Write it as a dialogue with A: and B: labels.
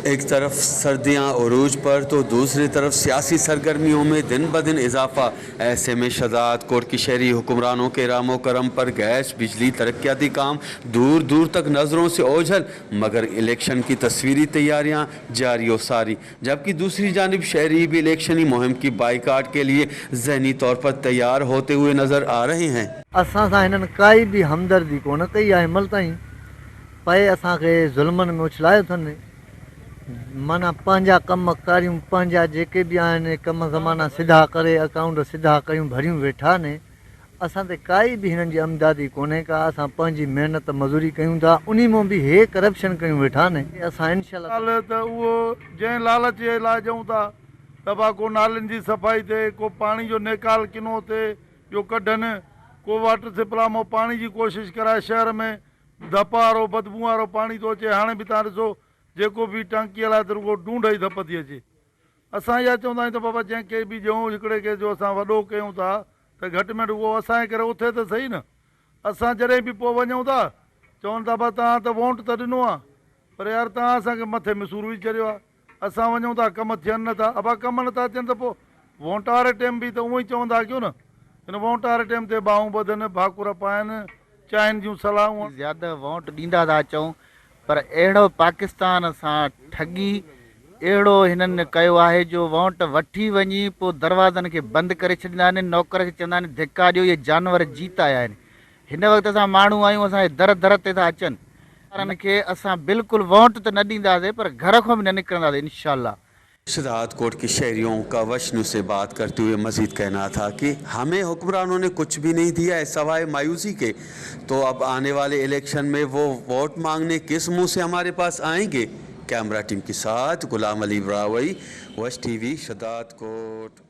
A: एक तरफ सर्दियां उरूज पर तो दूसरी तरफ सियासी सरगर्मियों में दिन ब दिन इजाफा। ऐसे में शहजाद कोट की शहरी हुक्मरानों के रामो करम पर गैस बिजली तरक्याती काम दूर दूर तक नज़रों से ओझल, मगर इलेक्शन की तस्वीरी तैयारियां जारी और सारी। जबकि दूसरी जानिब शहरी भी इलेक्शनी मुहिम की बाइकाट के लिए जहनी तौर पर तैयार होते हुए नज़र आ रहे हैं।
B: असां सां हिननि काई बि हमदर्दी कोन कई आहे हिनमहिल ताईं। पए असांखे ज़ुल्मनि में उछलायो अथनि। माना पंहिंजा कम कारियूं पंहिंजा जेके बि आहिनि कम ज़माना सिधा करे अकाउंट सिधा कयूं भरियूं वेठा आहिनि। असां ते काई बि हिननि जी आमदादी कोन्हे का। असां पंहिंजी महिनत मज़ूरी कयूं था, उन मां बि हे करप्शन कयूं वेठा आहिनि। असां इनशाअल्लाह
C: त उहो जंहिं लालच जे लाइ चऊं था त बा को नालियुनि जी सफ़ाई थिए, को पाणी जो निकाल किनो थिए जो कढनि, को वाटर सप्लाई मां पाणी जी कोशिशि कराए। शहर में धप वारो बदबू वारो पाणी थो अचे। हाणे बि तव्हां ॾिसो जेको बि टांकीअ लाइ त रुगो ढूंढ ई धप थी अचे। असां इहा चवंदा आहियूं त बाबा जंहिंखे बि ॾियूं हिकिड़े खे जो असां वॾो कयूं था त घटि में रुगो असांजे करे उथे त सही न। असां जॾहिं बि पोइ वञूं था चवनि था तव्हां त वोट त ॾिनो आहे, पर यार तव्हां असांखे मथे में सूर विझी छॾियो आहे। असां वञूं था कम थियनि नथा, अबा कम नथा थियनि त पोइ वोट वारे टाइम बि त उहो ई चवंदा कयूं न। हिन वोट वारे टाइम ते बाहूं ॿधनि, भाकुर पाइनि, चांहिनि जूं सलाहूं।
D: ज़्यादा वोट ॾींदा था अचूं, पर अहिड़ो पाकिस्तान सां ठगी अहिड़ो हिननि कयो आहे जो वोट वठी वञी पोइ दरवाज़नि खे बंदि करे छॾींदा आहिनि। नौकर खे चवंदा आहिनि धिका ॾियो, इहे जानवर जीता आया आहिनि। हिन वक़्तु असां माण्हू आहियूं, असांजे दर दर ते था अचनि। ॿारनि खे असां बिल्कुलु वोट त न ॾींदासीं, पर घर खां बि न निकिरंदासीं इंशाअल्लाह।
A: शहजाद कोट के शहरियों का वशनु से बात करते हुए मजीद कहना था कि हमें हुक्मरानों ने कुछ भी नहीं दिया है सवाए मायूसी के, तो अब आने वाले इलेक्शन में वो वोट मांगने किस मुंह से हमारे पास आएंगे। कैमरा टीम के साथ गुलाम अली ब्रावई, वश टीवी, शहजाद कोट।